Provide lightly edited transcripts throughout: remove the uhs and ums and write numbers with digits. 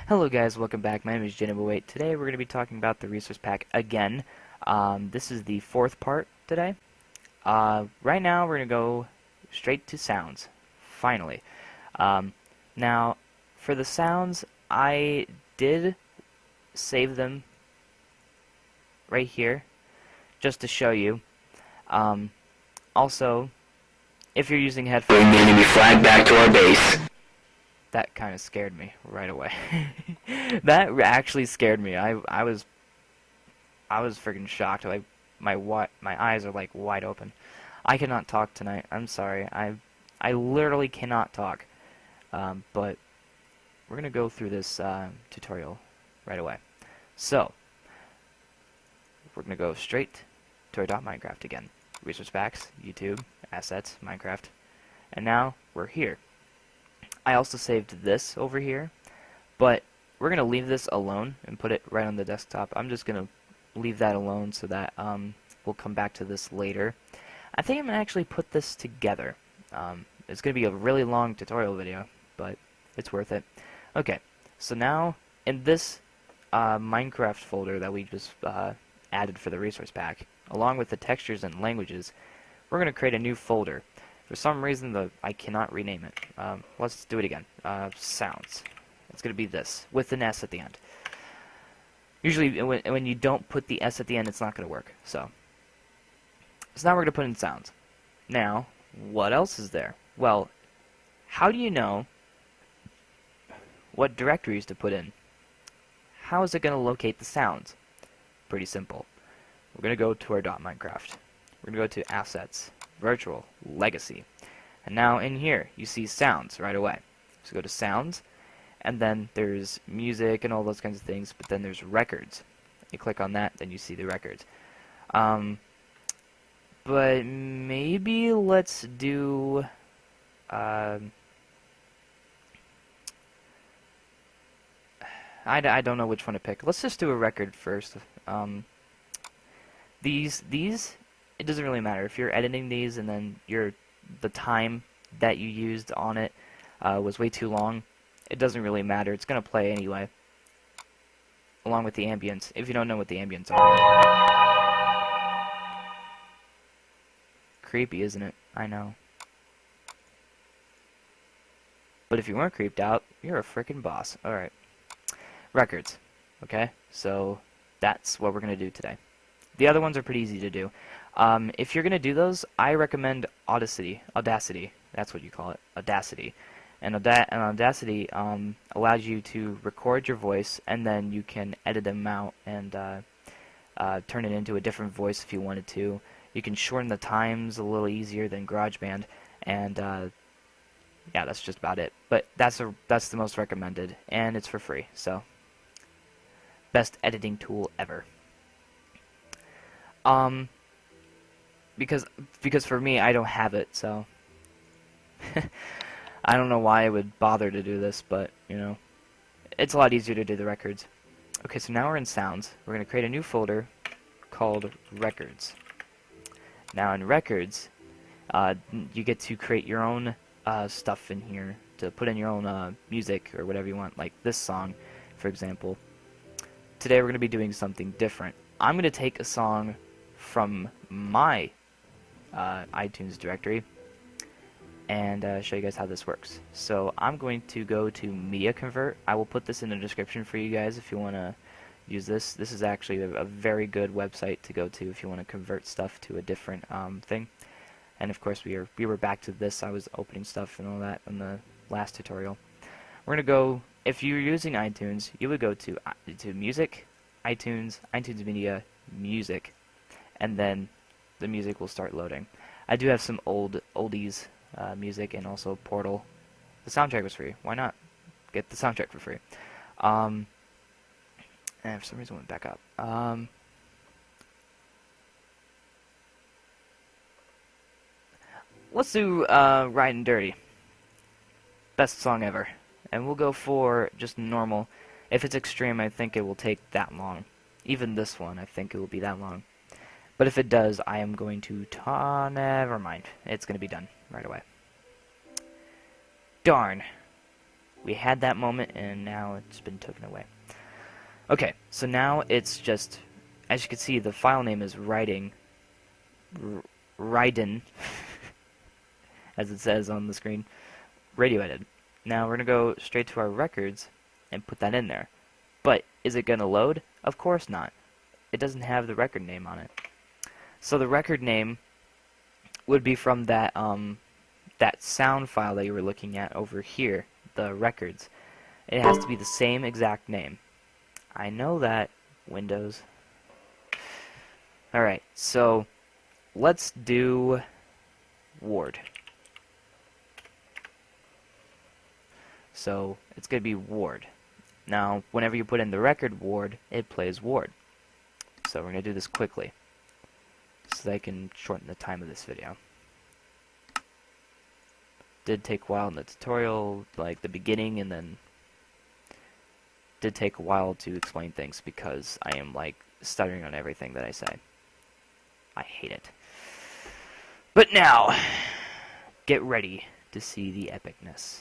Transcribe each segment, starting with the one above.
Hello guys, welcome back. My name is Jenny08. Today we're going to be talking about the resource pack again. This is the fourth part today. Right now we're going to go straight to sounds, finally. Now, for the sounds, I did save them right here, just to show you. Also, if you're using headphones, We need to be flagged back to our base. that kind of scared me right away. That actually scared me. I was freaking shocked. Like my eyes are like wide open. I cannot talk tonight. I'm sorry. I literally cannot talk. But we're gonna go through this tutorial right away. So we're gonna go straight to our .minecraft again. Resource packs, YouTube, assets, Minecraft, and now we're here. I also saved this over here, but we're gonna leave this alone and put it right on the desktop. I'm just gonna leave that alone so that we'll come back to this later. I think I'm gonna actually put this together. It's gonna be a really long tutorial video, but it's worth it. Okay, so now in this Minecraft folder that we just added for the resource pack, along with the textures and languages, we're gonna create a new folder. For some reason, I cannot rename it. Let's do it again. Sounds. It's going to be this, with an S at the end. Usually, when you don't put the S at the end, it's not going to work. So now we're going to put in sounds. Now, what else is there? Well, how do you know what directories to put in? How is it going to locate the sounds? Pretty simple. We're going to go to our .minecraft. We're going to go to Assets, Virtual, Legacy. And now in here, you see sounds right away. So go to sounds, and then there's music and all those kinds of things, but then there's records. You click on that, then you see the records. But maybe let's do... I don't know which one to pick. Let's just do a record first. These, it doesn't really matter. If you're editing these and then the time that you used on it was way too long, it doesn't really matter. It's going to play anyway, along with the ambience, if you don't know what the ambience are. Creepy, isn't it? I know. But if you weren't creeped out, you're a frickin' boss. Alright. Records. Okay? So that's what we're going to do today. The other ones are pretty easy to do. If you're going to do those, I recommend Audacity. That's what you call it. Audacity. And Audacity allows you to record your voice, and then you can edit them out and turn it into a different voice if you wanted to. You can shorten the times a little easier than GarageBand, and yeah, that's just about it. But that's the most recommended, and it's for free. So, best editing tool ever. Because for me, I don't have it, so I don't know why I would bother to do this, but you know, it's a lot easier to do the records. Okay, so now we're in sounds. We're gonna create a new folder called records. Now in records, you get to create your own stuff in here to put in your own music or whatever you want, like this song, for example. Today we're gonna be doing something different. I'm gonna take a song from my iTunes directory and show you guys how this works. So I'm going to go to Media Convert. I will put this in the description for you guys if you want to use this. This is actually a very good website to go to if you want to convert stuff to a different thing. And of course we were back to this. I was opening stuff and all that in the last tutorial. We're gonna go, if you're using iTunes, you would go to Music, iTunes Media, Music, and then the music will start loading. I do have some oldies music and also Portal. The soundtrack was free. Why not get the soundtrack for free? And for some reason it went back up. Let's do Riding Dirty. Best song ever. And we'll go for just normal. If it's extreme, I think it will take that long. Even this one, I think it will be that long. But if it does, I am going to never mind. It's going to be done right away. Darn. We had that moment, and now it's been taken away. Okay, so now it's just, as you can see, the file name is Raiden, as it says on the screen, radio edit. Now we're going to go straight to our records and put that in there. But is it going to load? Of course not. It doesn't have the record name on it. So the record name would be from that that sound file that you were looking at over here, the records. It has to be the same exact name. I know that, Windows. Alright, so let's do Ward. So it's going to be Ward. Now, whenever you put in the record Ward, it plays Ward. So we're going to do this quickly, so that I can shorten the time of this video. Did take a while in the tutorial, like the beginning, and then did take a while to explain things because I am like stuttering on everything that I say. I hate it. But now, get ready to see the epicness.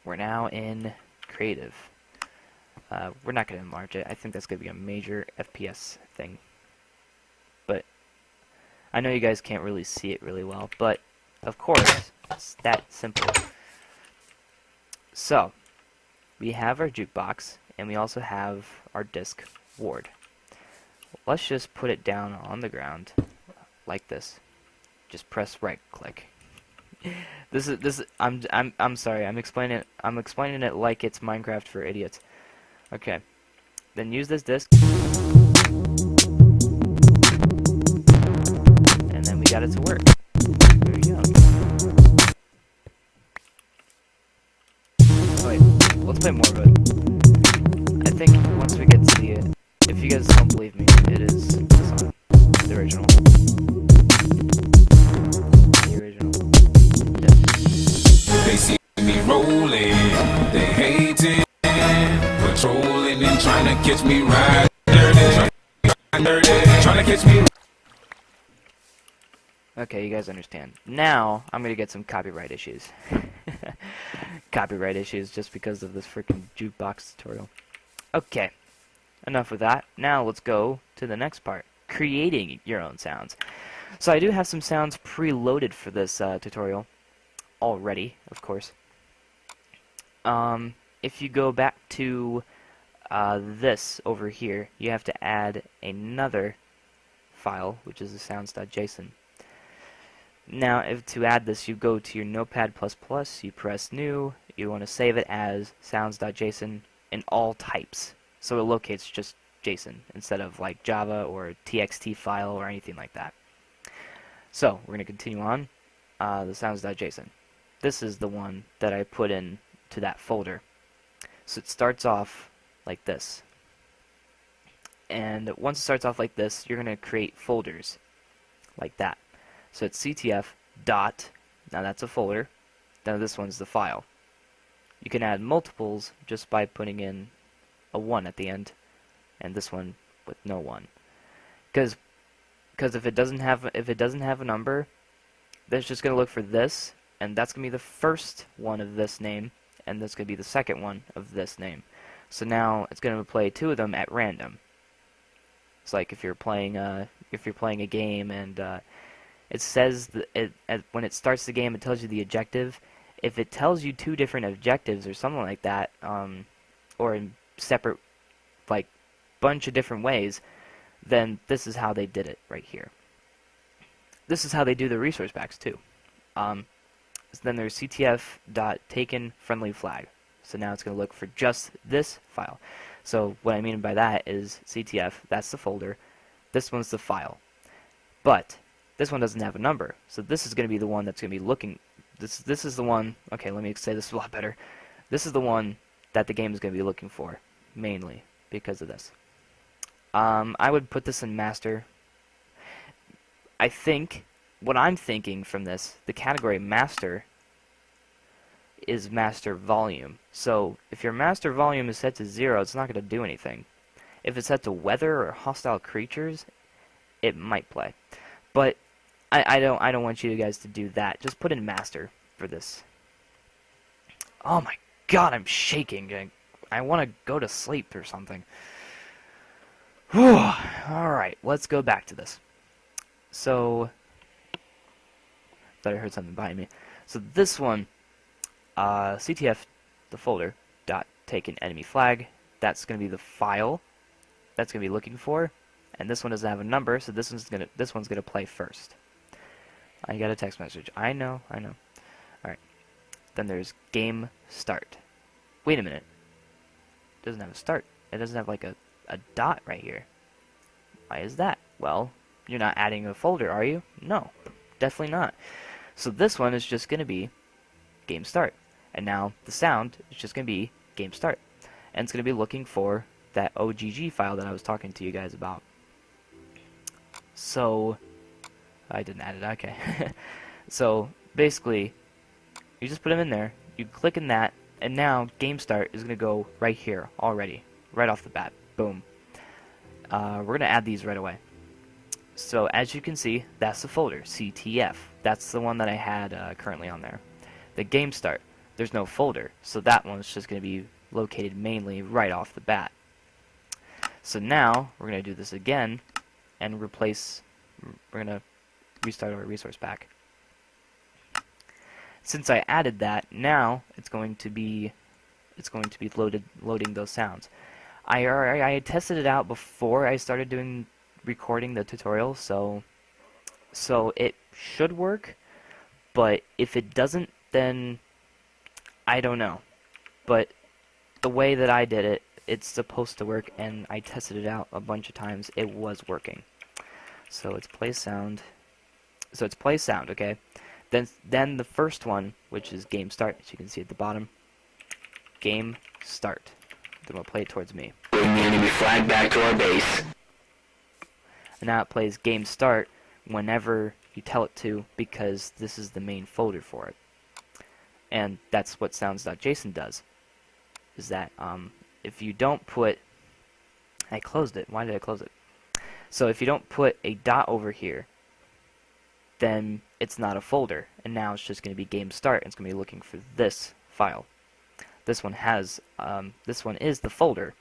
We're now in creative. We're not going to enlarge it. I think that's going to be a major FPS thing. But I know you guys can't really see it really well, but of course, it's that simple. So, we have our jukebox, and we also have our disc Ward. Let's just put it down on the ground like this. Just press right click. I'm sorry. I'm explaining it like it's Minecraft for idiots. Okay. Then use this disc. And then we got it to work. There you go. Oh, wait, let's play more of it. I think once we get to the if you guys don't believe me, it is the song. The original. The original. Yeah. They see me rolling, they hating, patrolling and trying to catch me riding dirty, trying to catch me. Okay, you guys understand. Now, I'm gonna get some copyright issues. Copyright issues just because of this freaking jukebox tutorial. Okay, enough with that. Now let's go to the next part, creating your own sounds. So I do have some sounds preloaded for this tutorial already, of course. If you go back to this over here, you have to add another file, which is the sounds.json. Now, to add this, you go to your Notepad++, you press New, you want to save it as sounds.json in all types, so it locates just JSON instead of like Java or TXT file or anything like that. So, we're going to continue on, the sounds.json. This is the one that I put in to that folder. So it starts off like this. And once it starts off like this, you're going to create folders like that. So it's CTF dot, now that's a folder, now this one's the file. You can add multiples just by putting in a 1 at the end, and this one with no 1. Because if it doesn't have a number, that's just going to look for this, and that's going to be the first one of this name, and that's going to be the second one of this name. So now it's going to play two of them at random. It's like if you're playing a game and it says when it starts the game, it tells you the objective. If it tells you two different objectives or something like that, or in separate, like, bunch of different ways, then this is how they did it right here. This is how they do the resource packs too. So then there's ctf.taken friendly flag. So now it's going to look for just this file. So what I mean by that is CTF, that's the folder, this one's the file. But this one doesn't have a number, so this is going to be the one that's going to be looking, this is the one, okay, let me say this a lot better. This is the one that the game is going to be looking for, mainly, because of this. I would put this in master. I think, what I'm thinking from this, the category master is master volume. So if your master volume is set to 0, it's not going to do anything. If it's set to weather or hostile creatures, it might play. But I don't want you guys to do that. Just put in master for this. Oh my god, I'm shaking. I want to go to sleep or something. Alright, let's go back to this. So, thought I heard something behind me. So this one, CTF, the folder, dot take an enemy flag. That's going to be the file that's going to be looking for. And this one doesn't have a number, so this one's gonna play first. I got a text message. I know. Alright. Then there's game start. Wait a minute. It doesn't have a start. It doesn't have like a dot right here. Why is that? Well, you're not adding a folder, are you? No, definitely not. So this one is just gonna be game start. And now the sound is just gonna be game start. And it's gonna be looking for that OGG file that I was talking to you guys about. So I didn't add it, okay. So basically, you just put them in there, you click in that, and now game start is going to go right here already, right off the bat. Boom. We're going to add these right away. So as you can see, that's the folder, CTF. That's the one that I had currently on there. The game start, there's no folder, so that one's just going to be located mainly right off the bat. So now we're going to do this again and replace, we're going to restart our resource pack. Since I added that, now it's going to be loading those sounds. I tested it out before I started recording the tutorial, so it should work, but if it doesn't, then I don't know. But the way that I did it, it's supposed to work, and I tested it out a bunch of times. It was working. So it's play sound. So it's play sound, okay? Then the first one, which is game start, as you can see at the bottom. Game start. Then we'll play it towards me. Bring the enemy flag back to our base. And now it plays game start whenever you tell it to, because this is the main folder for it. And that's what sounds.json does. Is that if you don't put, I closed it. Why did I close it? So if you don't put a dot over here, then it's not a folder, and now it's just going to be game start, and it's going to be looking for this file. This one is the folder,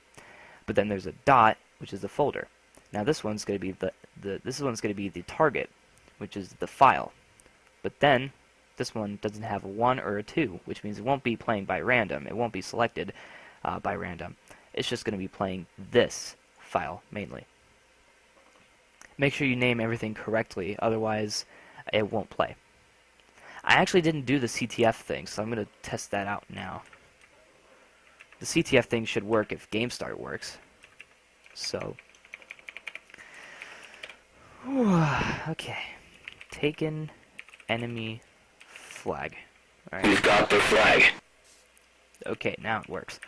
but then there's a dot, which is the folder. Now this one's going to be the target, which is the file. But then this one doesn't have a 1 or a 2, which means it won't be playing by random. It won't be selected by random. It's just going to be playing this file mainly. Make sure you name everything correctly, otherwise it won't play. I actually didn't do the CTF thing, so I'm going to test that out now. The CTF thing should work if game start works. So, okay. Taken enemy flag. Alright. We've got the flag. Okay, now it works.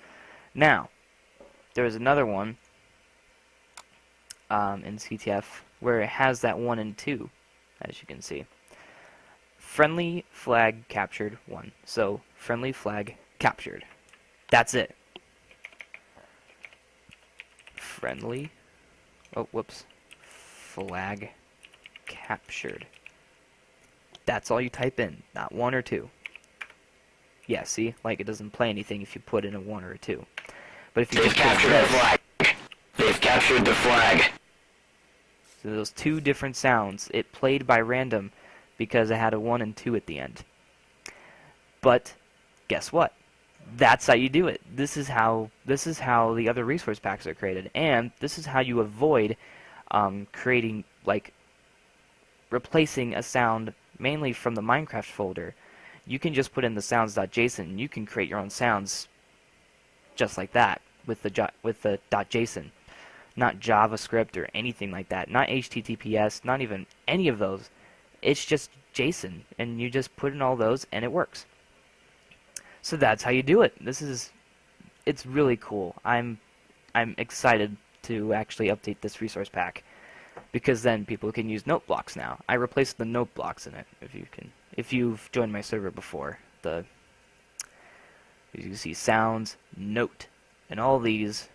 Now, there's another one in CTF where it has that 1 and 2, as you can see. Friendly flag captured 1. So, friendly flag captured. That's it. Friendly, oh, whoops, flag captured. That's all you type in, not 1 or 2. Yeah, see, like it doesn't play anything if you put in a 1 or a 2. But if you They've just put captured this, the flag. They've captured the flag. so those two different sounds, it played by random because it had a 1 and 2 at the end. But guess what? That's how you do it. This is how the other resource packs are created, and this is how you avoid creating, like, replacing a sound mainly from the Minecraft folder. You can just put in the sounds.json, and you can create your own sounds just like that with the .json, not JavaScript or anything like that, not HTTPS, not even any of those. It's just JSON, and you just put in all those, and it works. So that's how you do it. It's really cool. I'm excited to actually update this resource pack, because then people can use note blocks now. I replaced the note blocks in it. If you've joined my server before, as you can see, sounds, note, and all these.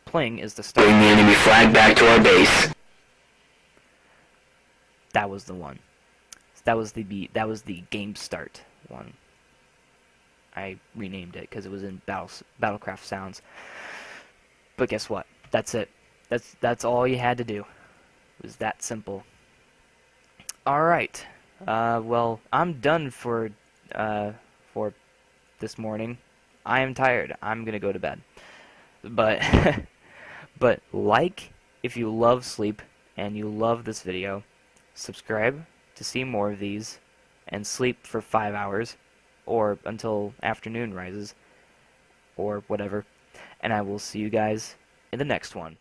Pling is the start. Bring the enemy flag back to our base. That was the one. That was the game start one. I renamed it because it was in Battlecraft Sounds. But guess what? That's it. That's all you had to do. It was that simple. All right. Well, I'm done for this morning. I am tired. I'm gonna go to bed. But but like if you love sleep and you love this video, subscribe to see more of these, and sleep for 5 hours, or until afternoon rises, or whatever. And I will see you guys in the next one.